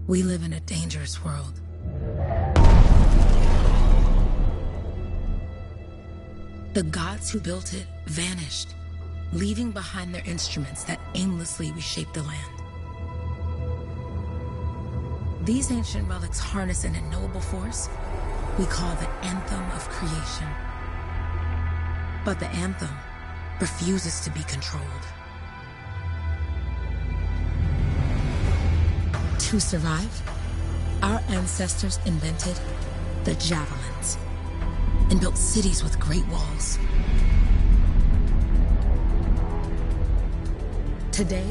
We live in a dangerous world. The gods who built it vanished, leaving behind their instruments that aimlessly reshape the land. These ancient relics harness an unknowable force we call the Anthem of Creation. But the Anthem refuses to be controlled. To survive, our ancestors invented the javelins and built cities with great walls. Today,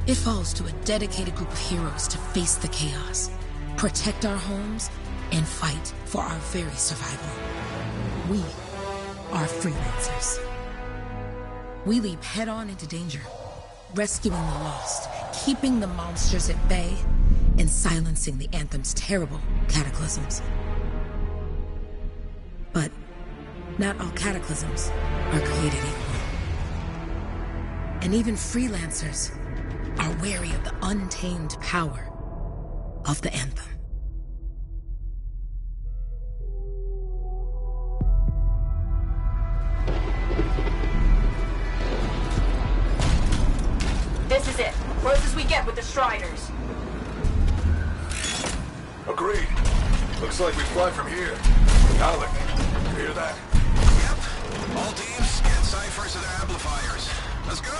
it falls to a dedicated group of heroes to face the chaos, protect our homes, and fight for our very survival. We are freelancers. We leap head-on into danger, rescuing the lost, keeping the monsters at bay, and silencing the Anthem's terrible cataclysms. But not all cataclysms are created equal. And even freelancers are wary of the untamed power of the Anthem. This is it. Closest we get with the Striders. Agreed. Looks like we fly from here. Alec, you hear that? Yep. All teams, get ciphers to their amplifiers. Let's go!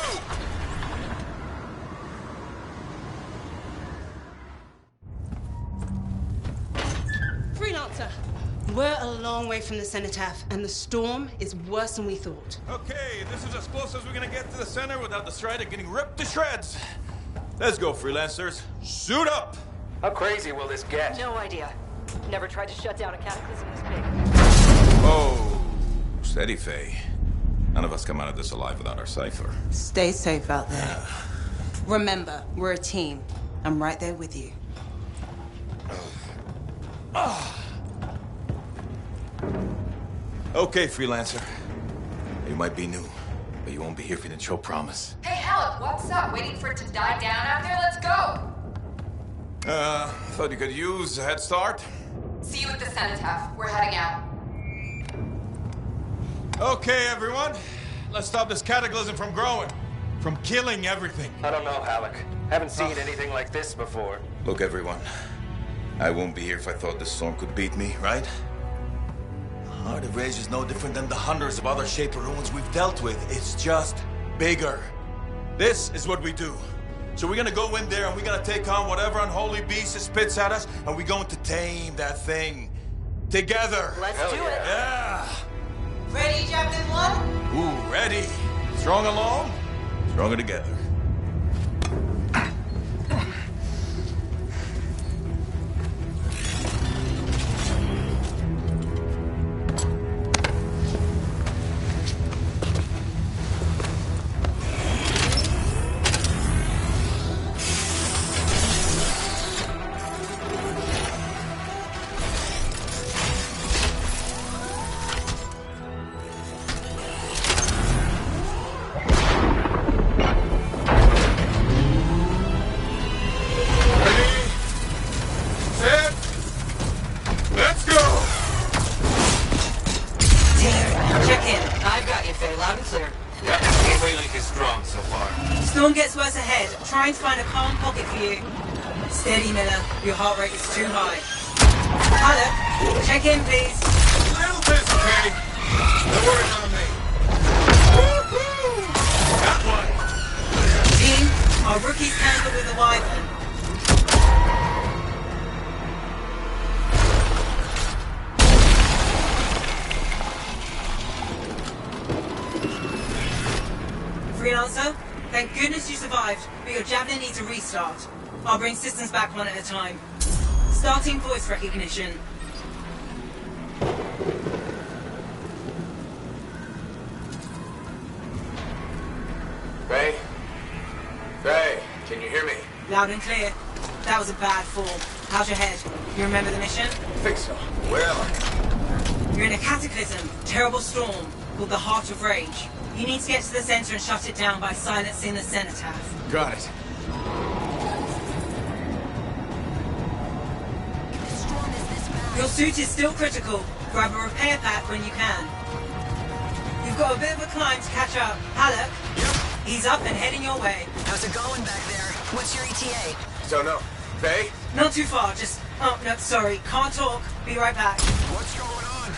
Freelancer, we're a long way from the cenotaph, and the storm is worse than we thought. Okay, this is as close as we're gonna get to the center without the Strider getting ripped to shreds. Let's go, freelancers. Suit up! How crazy will this get? No idea. Never tried to shut down a cataclysm this big. Oh, steady, Faye. None of us come out of this alive without our cipher. Stay safe out there. Remember, we're a team. I'm right there with you. Okay, freelancer. You might be new, but you won't be here if you didn't show promise. Hey, Alec, what's up? Waiting for it to die down out there? Let's go! Thought you could use a head start. See you at the cenotaph. We're heading out. Okay, everyone. Let's stop this cataclysm from growing. From killing everything. I don't know, Alec. Haven't seen anything like this before. Look, everyone. I won't be here if I thought this storm could beat me, right? Heart of Rage is no different than the hundreds of other Shaper ruins we've dealt with. It's just bigger. This is what we do. So we're gonna go in there and we're gonna take on whatever unholy beast it spits at us, and we're going to tame that thing. Together. Let's do it. Yeah. Ready, Javelin 1? Ooh, ready. Strong alone, stronger together. Trying to find a calm pocket for you. Steady, Miller. Your heart rate is too high. Alec, check in, please. A little busy, Katie. Don't worry about me. Got one. Team, our rookies handled with a wyvern. Freelancer? Thank goodness you survived, but your Javelin needs a restart. I'll bring systems back one at a time. Starting voice recognition. Faye? Faye, can you hear me? Loud and clear. That was a bad fall. How's your head? You remember the mission? I think so. Where am I? You're in a cataclysm, terrible storm, called the Heart of Rage. You need to get to the center and shut it down by silencing the cenotaph. Got it. Your suit is still critical. Grab a repair pack when you can. You've got a bit of a climb to catch up. Halleck? Yep. He's up and heading your way. How's it going back there? What's your ETA? Don't know. Faye? Not too far, just... Oh, no, sorry. Can't talk. Be right back. What's going on?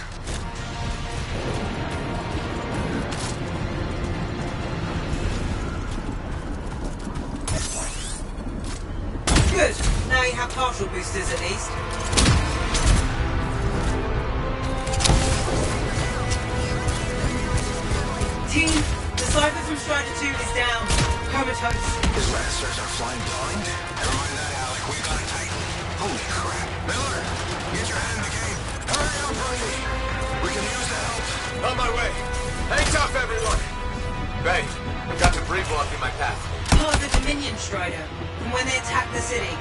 Good. Now you have partial boosters at least. Team, the Cypher from Strider 2 is down. Comatose. His lancers are flying blind? Never mind that, Alec. We got it tight. Holy crap. Miller, get your hand in the game. Hurry up, Brady. We can use the help. On my way. Hang tough, everyone. Faye, I've got debris blocking my path. Part of the Dominion Strider. From when they attacked the city.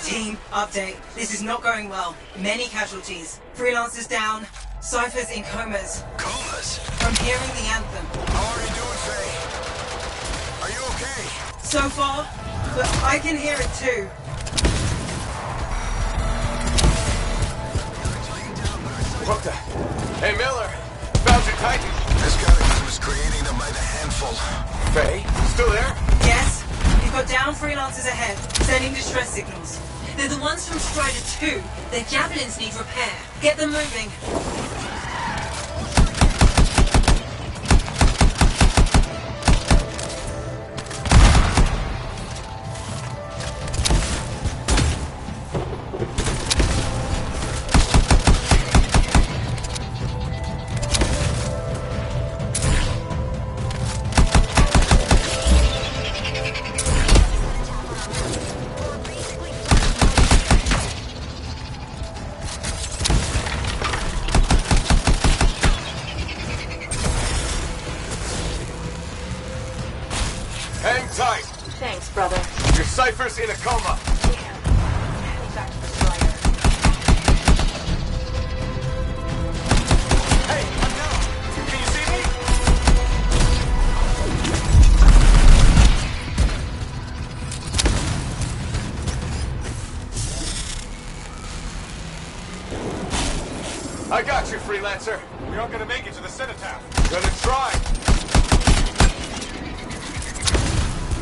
Team, update. This is not going well. Many casualties. Freelancers down. Cyphers in comas. Comas? From hearing the anthem. How are you doing, Faye? Are you okay? So far, but I can hear it too. What the? Hey, Miller. Found your Titan. This guy was creating them by the handful. Faye, still there? Yes, you've got down freelancers ahead, sending distress signals. They're the ones from Strider 2. Their javelins need repair. Get them moving. Hang tight. Thanks, brother. Your Cypher's in a coma. Heading back to the Strider. Hey, I'm down. Can you see me? I got you, Freelancer. We aren't gonna make it to the cenotaph. Gonna try.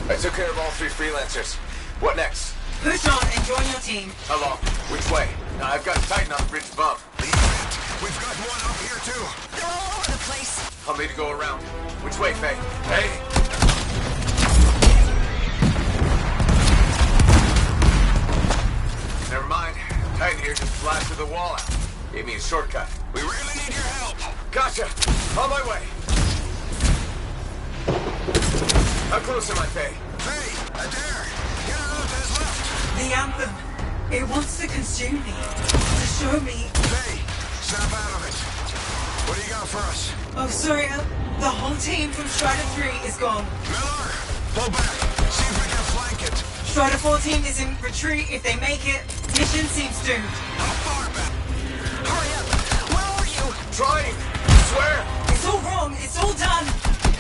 I took care of all 3 Freelancers. What next? Push on and join your team. How long? Which way? Now, I've got Titan on the bridge above. Leave it. We've got one up here, too. They're all over the place. I'll need to go around. Which way, Faye? Hey! Never mind. Titan here just blasted the wall out. Gave me a shortcut. We really need your help. Gotcha! On my way! How close am I, Faye? Faye, Adair, get out to his left. The anthem. It wants to consume me. To show me. Faye, snap out of it. What do you got for us? Oh, sorry. The whole team from Strider 3 is gone. Miller, pull back. See if we can flank it. Strider 14 is in retreat. If they make it, mission seems doomed. How far back? Hurry up. Where are you? Trying! I swear! It's all wrong. It's all done.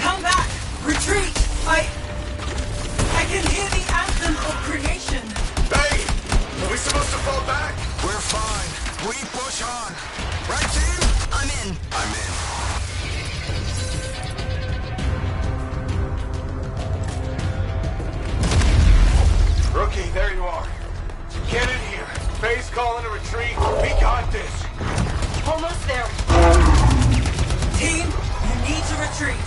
Come back. Retreat. I can hear the anthem of creation. Faye! Are we supposed to fall back? We're fine. We push on. Right, team? I'm in. I'm in. Rookie, there you are. Get in here. Faye's calling a retreat. We got this. Almost there. Team, you need to retreat.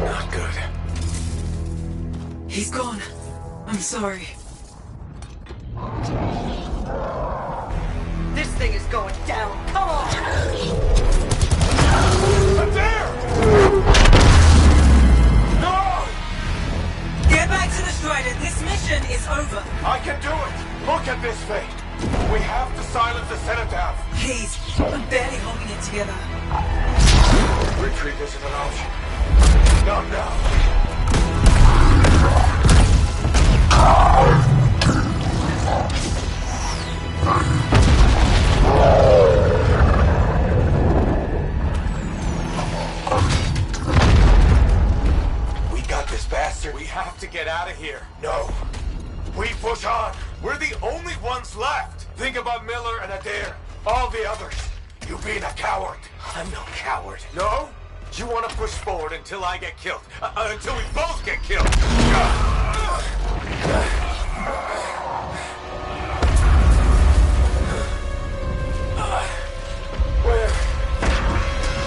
Not good. He's gone. I'm sorry. This thing is going down. Come on! Adair! No! Get back to the Strider. This mission is over. I can do it! Look at this, Faye. We have to silence the cenotaph. Please, I'm barely holding it together. Retreat isn't an option. Not now. We push on. We're the only ones left. Think about Miller and Adair. All the others. You being a coward. I'm no coward. No? You want to push forward until I get killed. Until we both get killed.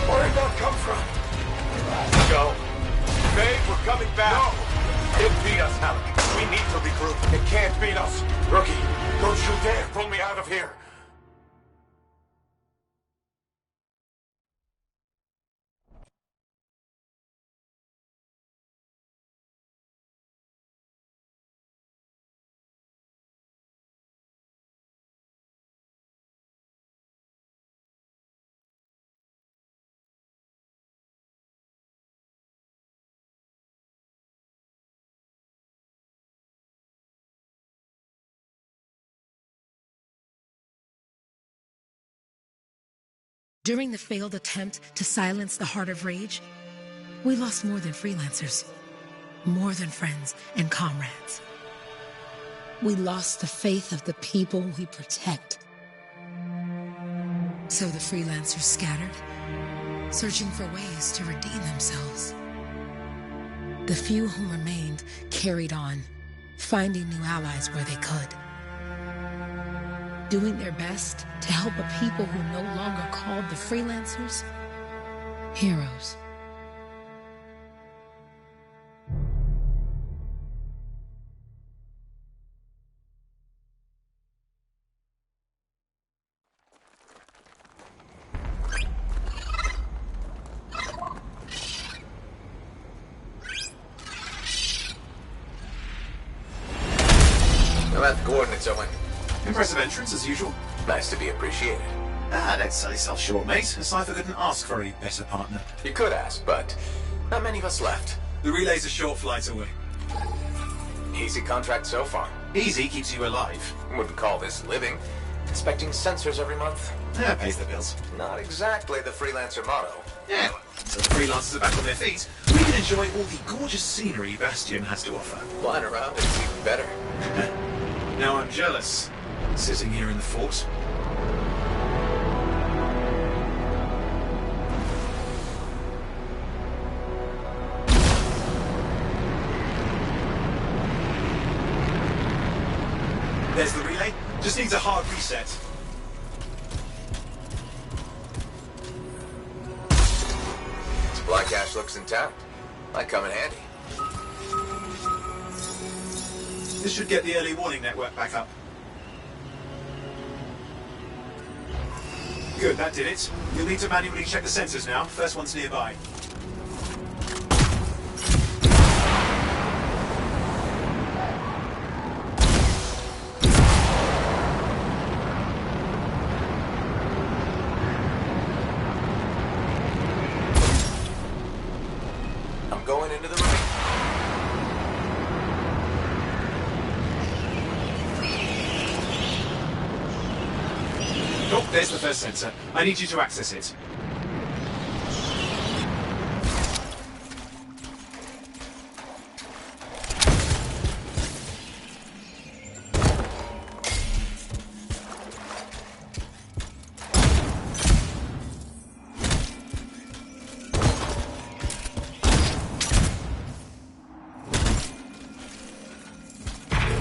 Where'd that come from? Go. Babe, we're coming back. No! It beat us, Halleck. We need to regroup. It can't beat us. Rookie, don't you dare pull me out of here. During the failed attempt to silence the Heart of Rage, we lost more than freelancers, more than friends and comrades. We lost the faith of the people we protect. So the freelancers scattered, searching for ways to redeem themselves. The few who remained carried on, finding new allies where they could. Doing their best to help a people who no longer called the freelancers heroes. How about the coordinates, Owen? Impressive entrance, as usual. Nice to be appreciated. Don't sell yourself short, mate. A cipher couldn't ask for a better partner. You could ask, but not many of us left. The relay's a short flight away. Easy contract so far. Easy keeps you alive. Wouldn't call this living. Inspecting sensors every month. Yeah, pays the bills. Not exactly the freelancer motto. Yeah, well, until the freelancers are back on their feet, we can enjoy all the gorgeous scenery Bastion has to offer. Flying around is even better. Now I'm jealous, sitting here in the fort. There's the relay. Just needs a hard reset. Supply cache looks intact. Might come in handy. This should get the early warning network back up. Good, that did it. You'll need to manually check the sensors now. First one's nearby. I'm going into the room. Oh, there's the first sensor. I need you to access it.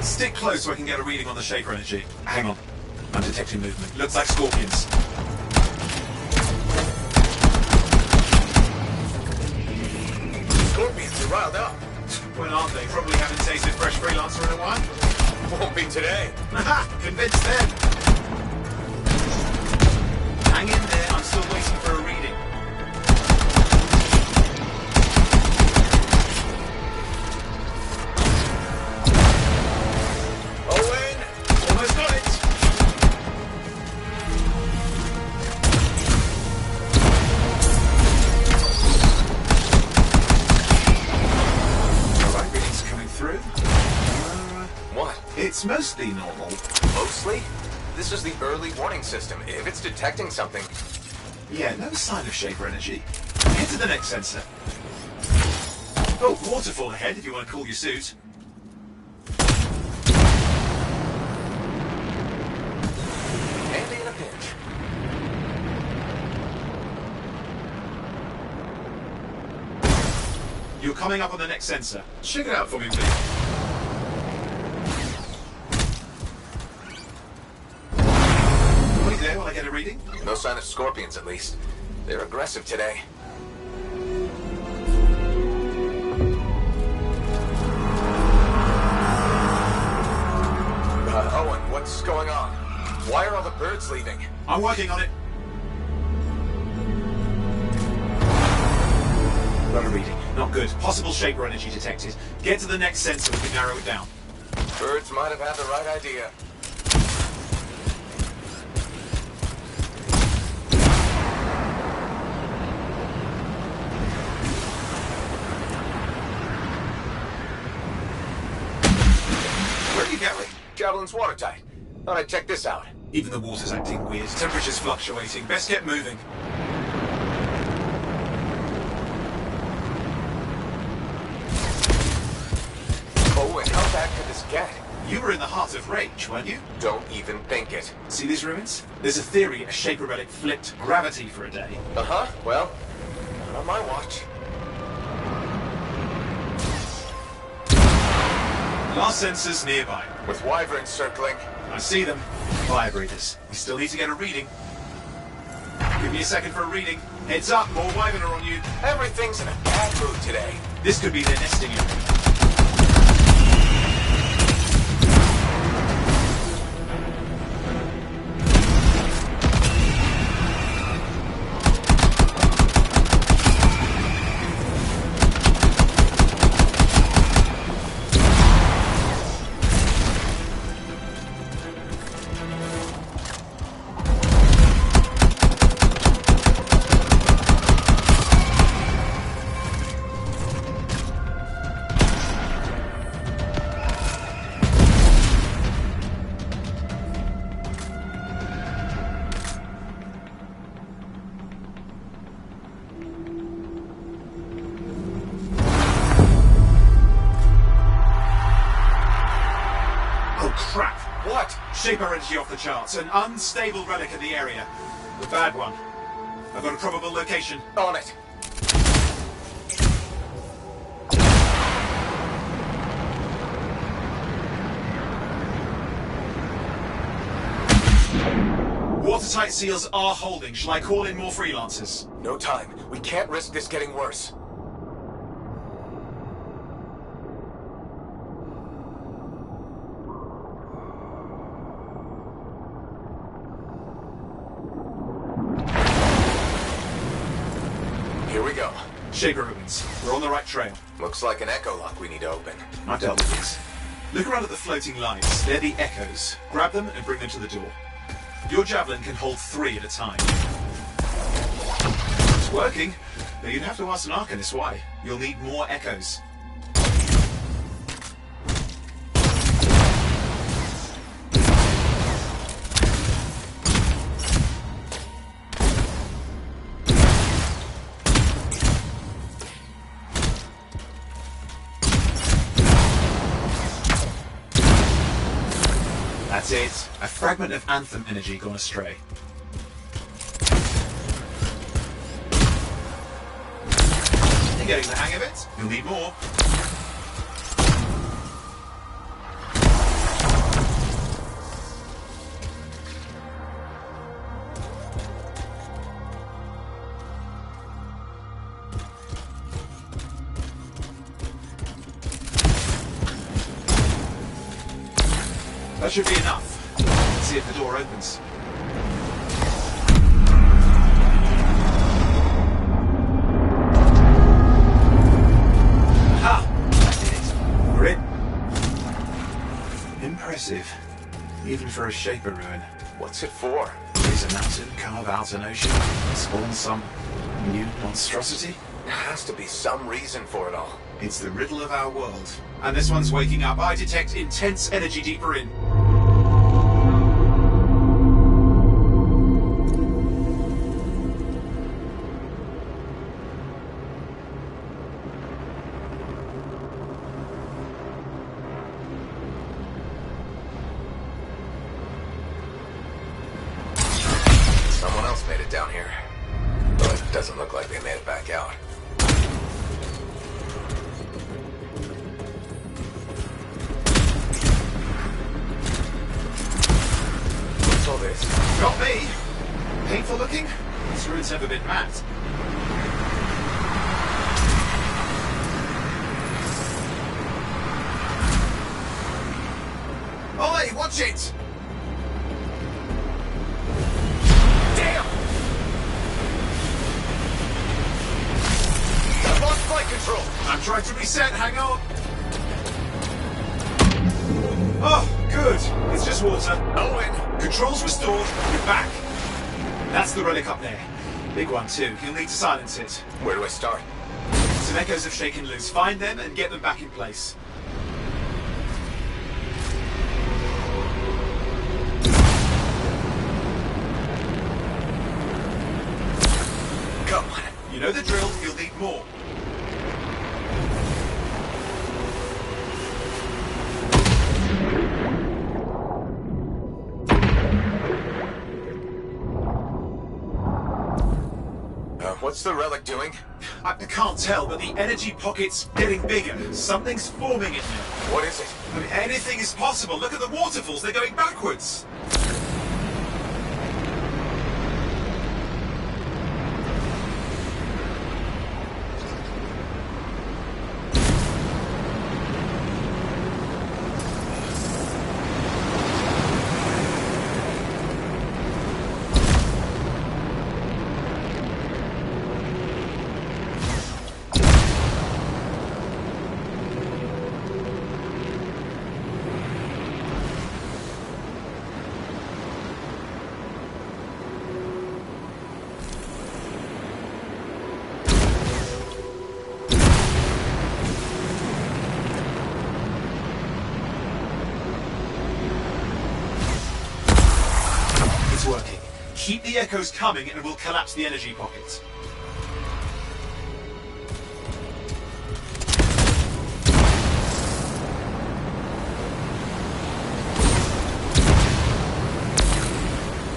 Stick close so I can get a reading on the Shaper energy. Hang on. I'm detecting movement. Looks like scorpions. Scorpions are riled up. Well, aren't they? Probably haven't tasted fresh freelancer in a while. Won't be today. Aha! Convinced them. Hang in there. I'm still waiting for a reading. Owen! Almost got it. Alright, readings coming through. What? It's mostly normal. Mostly? This is the early warning system. If it's detecting something... Yeah, no sign of Shaper energy. Head to the next sensor. Oh, waterfall ahead if you want to cool your suit. You're coming up on the next sensor. Check it out for me, please. Wait there while I get a reading. No sign of scorpions, at least. They're aggressive today. Owen, what's going on? Why are all the birds leaving? I'm working on it. Got a reading. Not good. Possible shaper energy detected. Get to the next sensor, we can narrow it down. Birds might have had the right idea. Where are you going? Javelin's watertight. Thought I'd check this out. Even the water's acting weird. Temperature's fluctuating. Best get moving. Owen, how bad could this get? You were in the heart of rage, weren't you? Don't even think it. See these ruins? There's a theory a shaper relic flipped gravity for a day. Uh-huh. Well, not on my watch. Last sensor's nearby. With wyverns circling. I see them. Fire breathers. We still need to get a reading. Give me a second for a reading. Heads up, more wyvern are on you. Everything's in a bad mood today. This could be their nesting area. Crap! What? Shaper energy off the charts. An unstable relic in the area. The bad one. I've got a probable location. On it. Watertight seals are holding. Shall I call in more freelancers? No time. We can't risk this getting worse. Here we go. Shaper ruins. We're on the right trail. Looks like an echo lock we need to open. I've dealt with this. Look around at the floating lights. They're the echoes. Grab them and bring them to the door. Your javelin can hold 3 at a time. It's working, but you'd have to ask an Arcanist why. You'll need more echoes. That's it. A fragment of Anthem energy gone astray. You're getting the hang of it. You'll need more. That should be enough. Let's see if the door opens. Ha! That did it. We're in. Impressive. Even for a shaper ruin. What's it for? Raise a mountain, carve out an ocean, spawn some new monstrosity? There has to be some reason for it all. It's the riddle of our world. And this one's waking up. I detect intense energy deeper in. Someone else made it down here. But it doesn't look like they made it back out. me. Painful looking? This road's never been mapped. Oi, watch it! Damn! I've lost flight control. I'm trying to reset, hang on. Oh, good. It's just water. Owen! Controls restored, you're back. That's the relic up there. Big one too. You'll need to silence it. Where do I start? Some echoes have shaken loose. Find them and get them back in place. Come on. You know the drill, you'll need more. What's the relic doing? I can't tell, but the energy pocket's getting bigger. Something's forming in there. What is it? I mean, anything is possible. Look at the waterfalls, they're going backwards. Working. Keep the echoes coming and we'll collapse the energy pocket.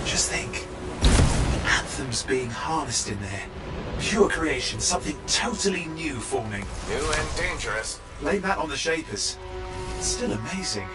Just think. Anthem's being harnessed in there. Pure creation, something totally new forming. New and dangerous. Blame that on the Shapers. It's still amazing.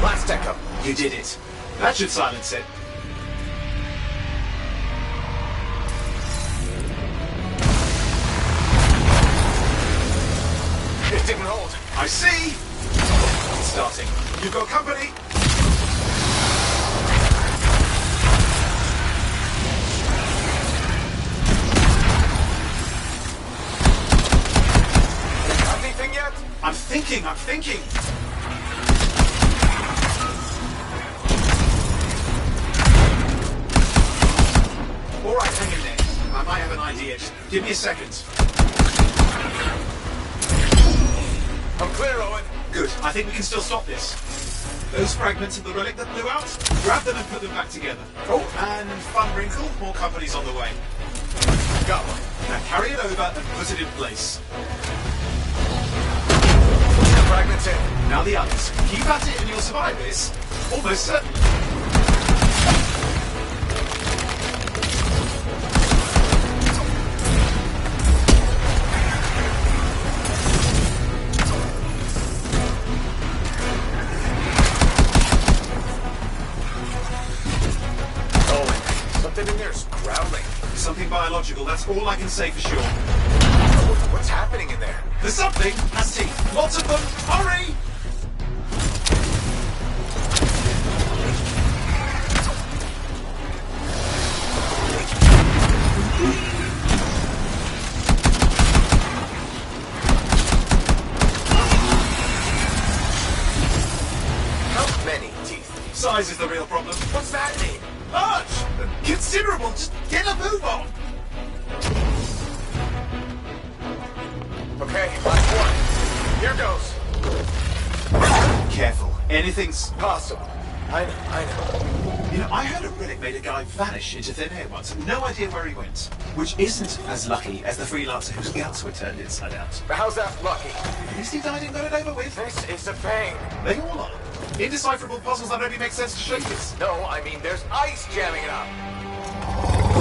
Last echo. You did it. That should silence it. It didn't hold. I see! It's starting. You've got company. Anything yet? I'm thinking. All right, hang in there. I might have an idea. Just give me a second. I'm clear, Owen. Good. I think we can still stop this. Those fragments of the relic that blew out, grab them and put them back together. Oh, and fun wrinkle, more companies on the way. Got one. Now carry it over and put it in place. Fragments in. Now the others. Keep at it and you'll survive this. Almost certainly. Something in there is growling. Something biological, that's all I can say for sure. What's happening in there? There's something! Has teeth. Lots of them! Hurry! Size is the real problem. What's that mean? Large! Considerable! Just get a move on! Okay, last one. Here goes. Careful. Anything's Possible. I know. You know, I heard a relic made a guy vanish into thin air once. No idea where he went. Which isn't as lucky as the freelancer whose guts were turned inside out. But how's that lucky? At least he died and got it over with. This is a pain. They all are. Indecipherable puzzles that only make sense to shakers. No, I mean there's ice jamming it up.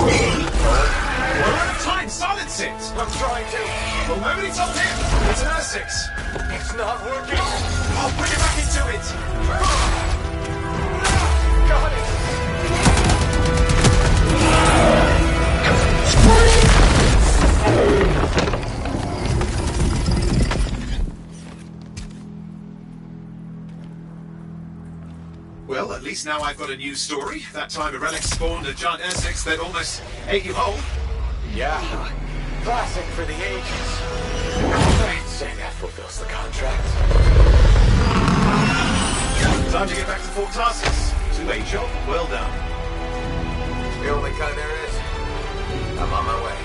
We're out of time. Silence it. I'm trying to. Well, nobody told him. It's an Essex. It's not working. I'll bring it back into it. Got it. Well, at least now I've got a new story. That time a relic spawned a giant Essex that almost ate you whole. Yeah. Classic for the ages. I'd say that fulfills the contract. Time to get back to Fort Tarsus. 2-8 job. Well done. The only kind there is. I'm on my way.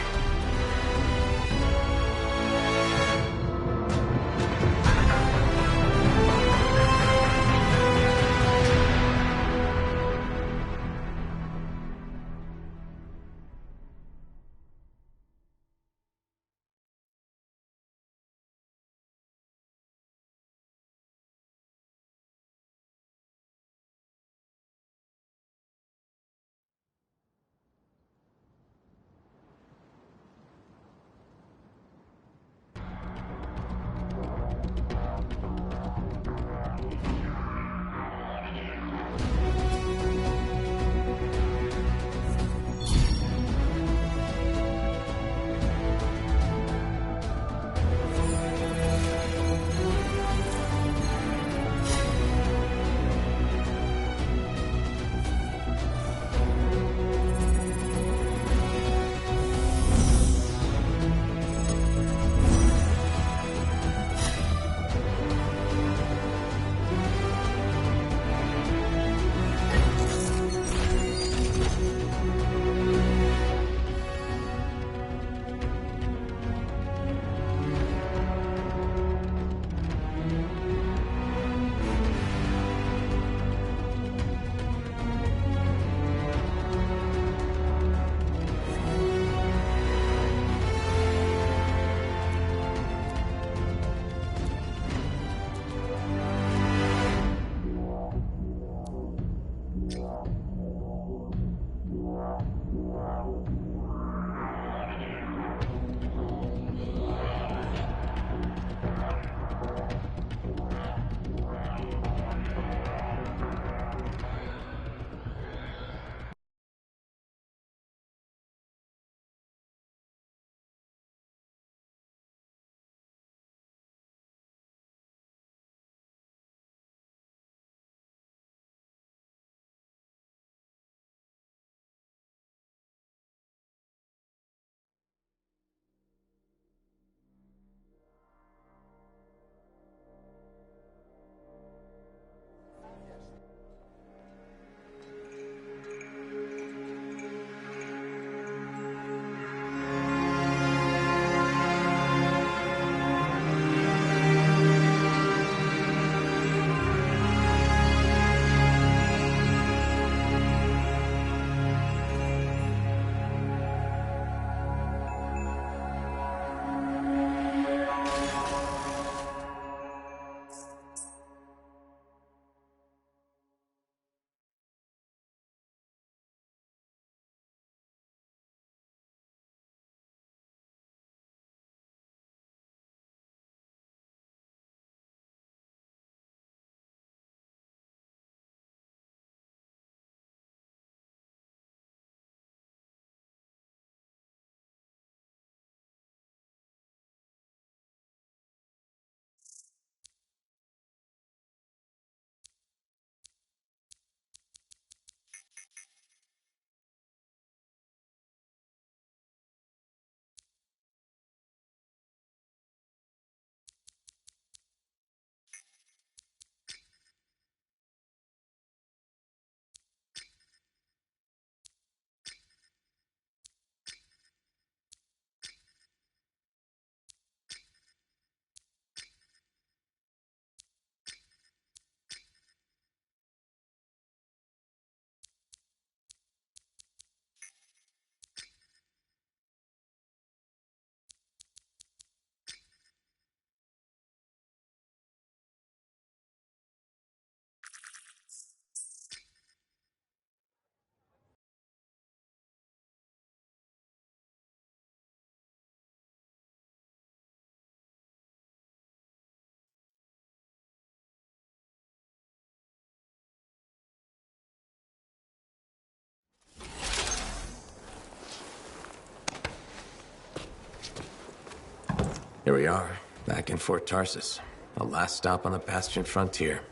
Here we are, back in Fort Tarsus. The last stop on the Bastion frontier.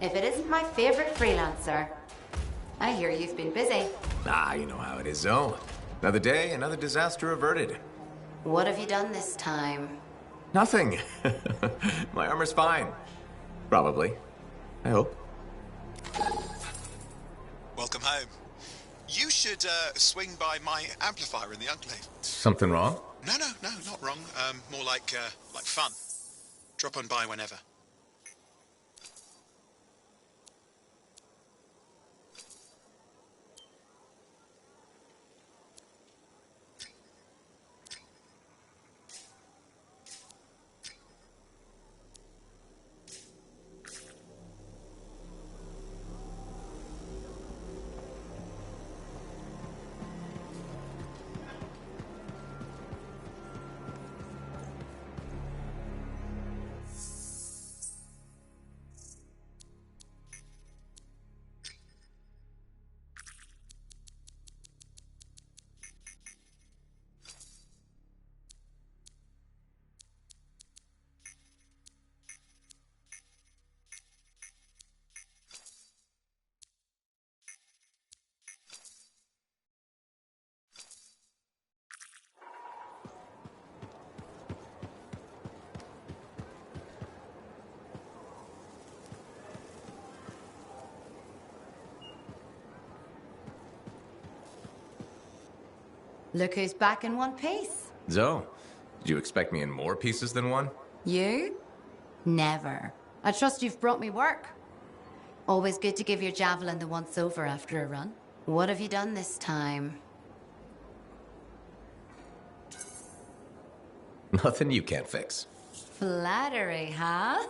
If it isn't my favorite freelancer. I hear you've been busy. Ah, you know how it is, Zoe. Another day, another disaster averted. What have you done this time? Nothing. My armor's fine. Probably. I hope. Welcome home. You should swing by my amplifier in the Enclave. Something wrong? No, not wrong. More like fun. Drop on by whenever. Look who's back in one piece. Zoe, did you expect me in more pieces than one? You? Never. I trust you've brought me work. Always good to give your javelin the once-over after a run. What have you done this time? Nothing you can't fix. Flattery, huh?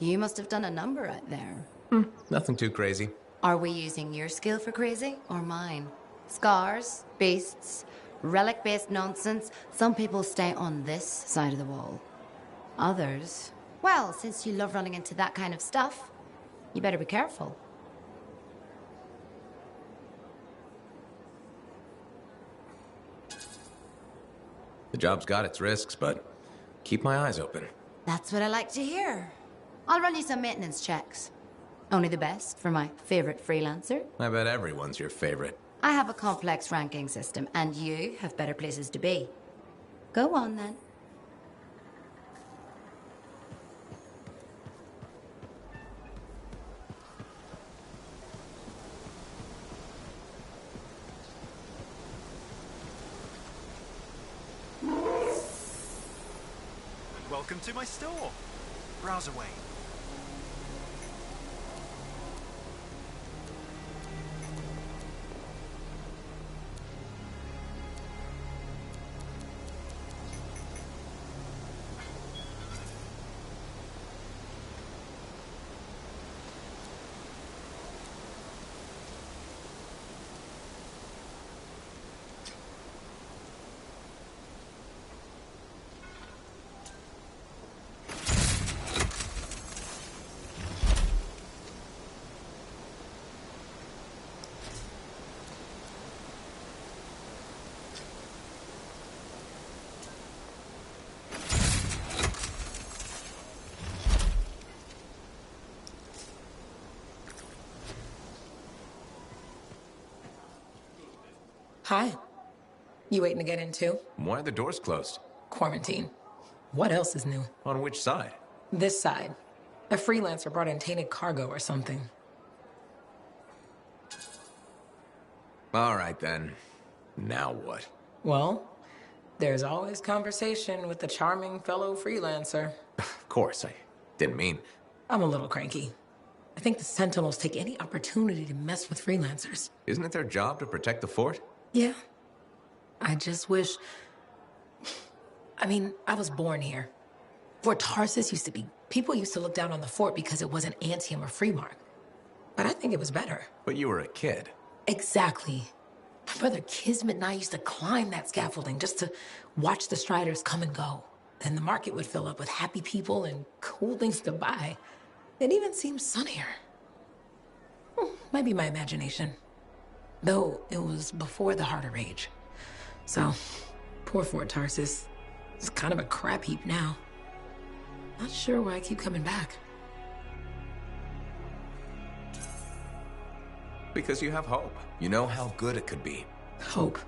You must have done a number out there. Nothing too crazy. Are we using your skill for crazy or mine? Scars, beasts, relic-based nonsense. Some people stay on this side of the wall. Others, well, since you love running into that kind of stuff, you better be careful. The job's got its risks, but keep my eyes open. That's what I like to hear. I'll run you some maintenance checks. Only the best for my favorite freelancer. I bet everyone's your favorite. I have a complex ranking system, and you have better places to be. Go on, then. Welcome to my store. Browse away. Hi. You waiting to get in too? Why are the doors closed? Quarantine. What else is new? On which side? This side. A freelancer brought in tainted cargo or something. All right, then. Now what? Well, there's always conversation with the charming fellow freelancer. Of course, I didn't mean... I'm a little cranky. I think the Sentinels take any opportunity to mess with freelancers. Isn't it their job to protect the fort? Yeah. I just wish... I mean, I was born here. Fort Tarsus used to be... People used to look down on the fort because it wasn't Anthem or Freemark. But I think it was better. But you were a kid. Exactly. My brother Kismet and I used to climb that scaffolding just to watch the Striders come and go. Then the market would fill up with happy people and cool things to buy. It even seemed sunnier. Might be my imagination. Though it was before the Harder Age. So, poor Fort Tarsus. It's kind of a crap heap now. Not sure why I keep coming back. Because you have hope. You know how good it could be. Hope.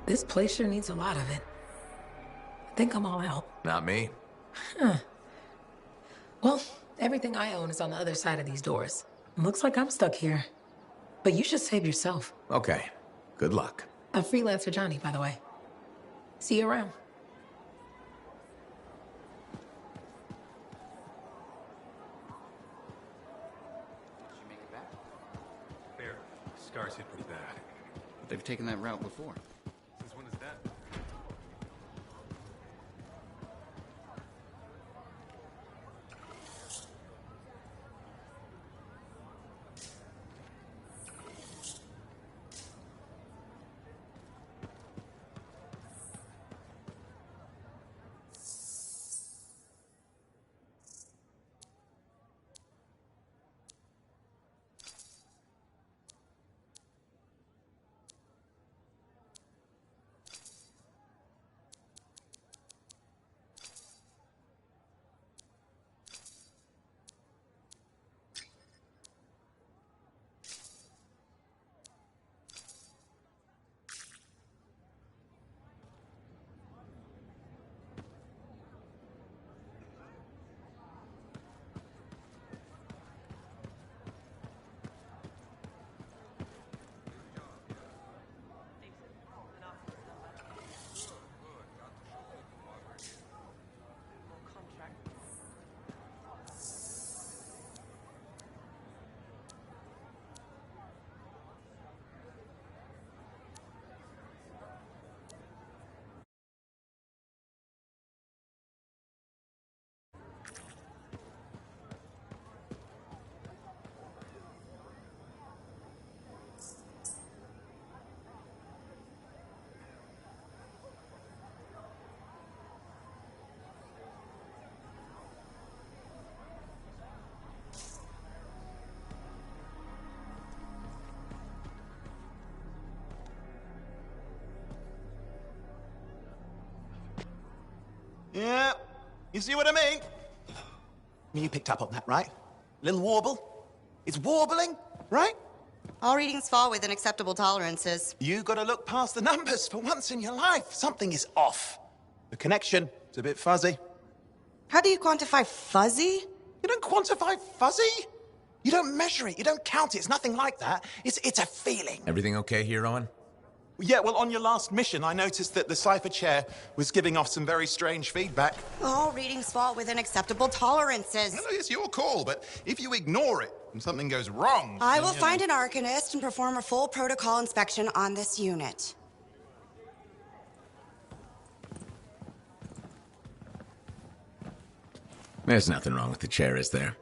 This place sure needs a lot of it. I think I'm all out. Not me. Huh. Well, everything I own is on the other side of these doors. Looks like I'm stuck here. But you should save yourself. Okay. Good luck. I'm Freelancer Johnny, by the way. See you around. Fair. Scars hit pretty bad. But they've taken that route before. Since when is that? Yeah, you see what I mean? You picked up on that, right? Little warble? It's warbling, right? All readings fall within acceptable tolerances. You gotta look past the numbers for once in your life. Something is off. The connection is a bit fuzzy. How do you quantify fuzzy? You don't quantify fuzzy? You don't measure it, you don't count it, it's nothing like that. It's a feeling. Everything okay here, Owen? Yeah, well, on your last mission, I noticed that the cipher chair was giving off some very strange feedback. All readings fall within acceptable tolerances. No, it's your call, but if you ignore it and something goes wrong... I will find an arcanist and perform a full protocol inspection on this unit. There's nothing wrong with the chair, is there?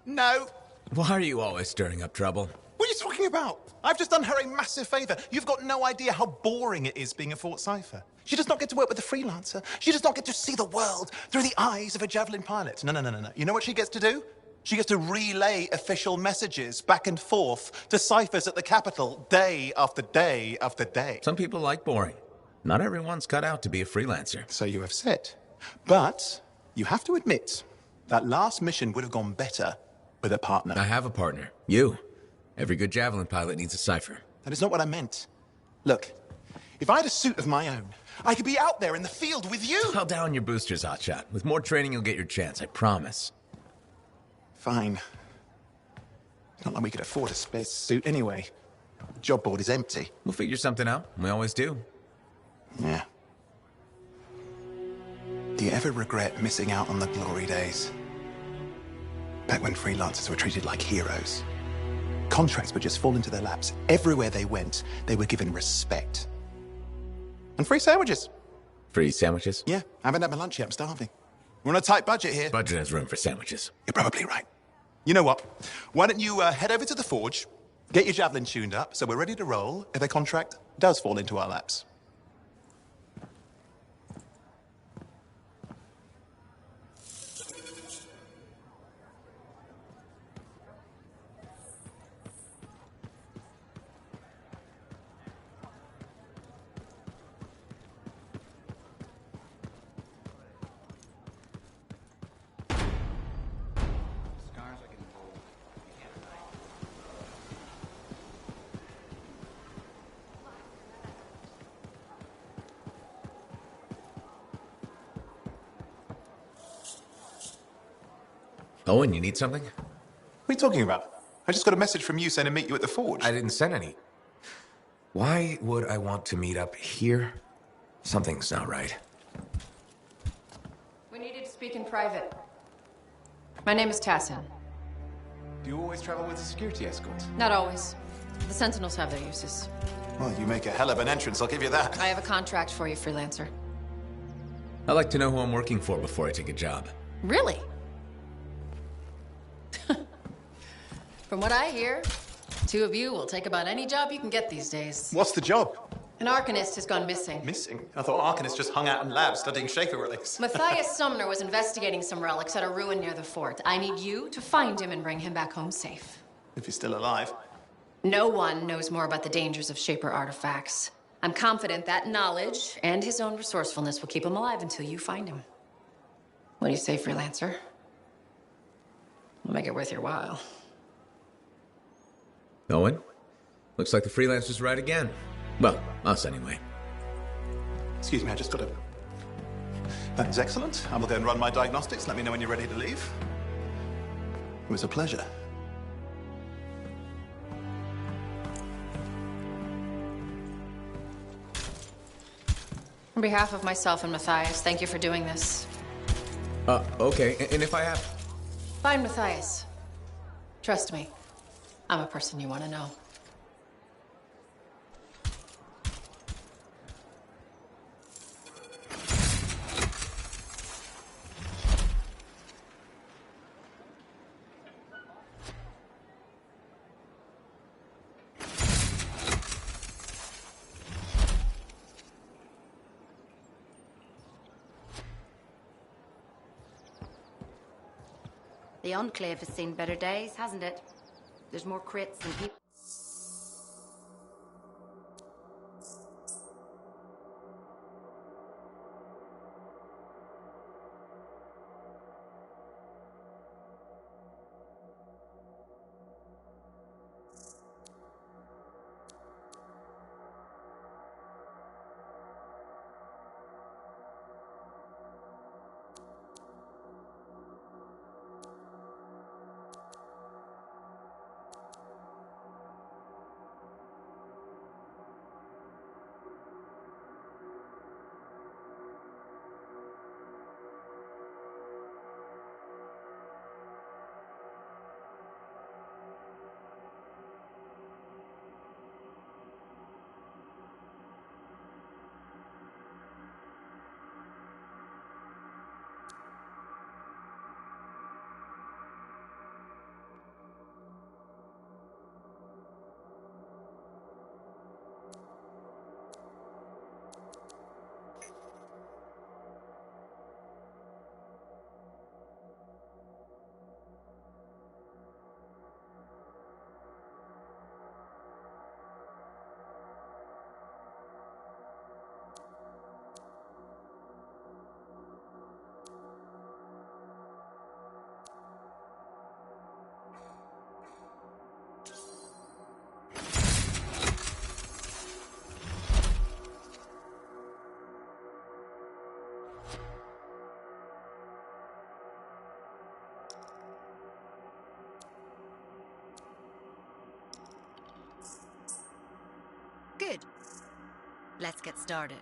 No. Why are you always stirring up trouble? What are you talking about? I've just done her a massive favor. You've got no idea how boring it is being a Fort Cipher. She does not get to work with a freelancer. She does not get to see the world through the eyes of a Javelin pilot. No. You know what she gets to do? She gets to relay official messages back and forth to ciphers at the capital day after day after day. Some people like boring. Not everyone's cut out to be a freelancer. So you have said. But you have to admit, that last mission would have gone better with a partner. I have a partner. You. Every good Javelin pilot needs a cipher. That is not what I meant. Look, if I had a suit of my own, I could be out there in the field with you. I'll down your boosters, Hotshot. With more training, you'll get your chance, I promise. Fine. It's not like we could afford a space suit anyway. The job board is empty. We'll figure something out. We always do. Yeah. Do you ever regret missing out on the glory days? Back when freelancers were treated like heroes. Contracts would just fall into their laps. Everywhere they went, they were given respect. And free sandwiches. Free sandwiches? Yeah, I haven't had my lunch yet. I'm starving. We're on a tight budget here. Budget has room for sandwiches. You're probably right. You know what? Why don't you head over to the forge, get your Javelin tuned up, so we're ready to roll if a contract does fall into our laps. Owen, you need something? What are you talking about? I just got a message from you saying to meet you at the forge. I didn't send any. Why would I want to meet up here? Something's not right. We needed to speak in private. My name is Tassin. Do you always travel with a security escort? Not always. The Sentinels have their uses. Well, you make a hell of an entrance, I'll give you that. I have a contract for you, freelancer. I like to know who I'm working for before I take a job. Really? From what I hear, two of you will take about any job you can get these days. What's the job? An Arcanist has gone missing. Missing? I thought Arcanists just hung out in labs studying Shaper relics. Matthias Sumner was investigating some relics at a ruin near the fort. I need you to find him and bring him back home safe. If he's still alive. No one knows more about the dangers of Shaper artifacts. I'm confident that knowledge and his own resourcefulness will keep him alive until you find him. What do you say, freelancer? We'll make it worth your while. Owen? Looks like the freelancer's right again. Well, us anyway. Excuse me, I just got to... That is excellent. I will go and run my diagnostics. Let me know when you're ready to leave. It was a pleasure. On behalf of myself and Matthias, thank you for doing this. Okay. And if I have... Find Matthias. Trust me, I'm a person you want to know. The Enclave has seen better days, hasn't it? There's more crits than people. Good. Let's get started.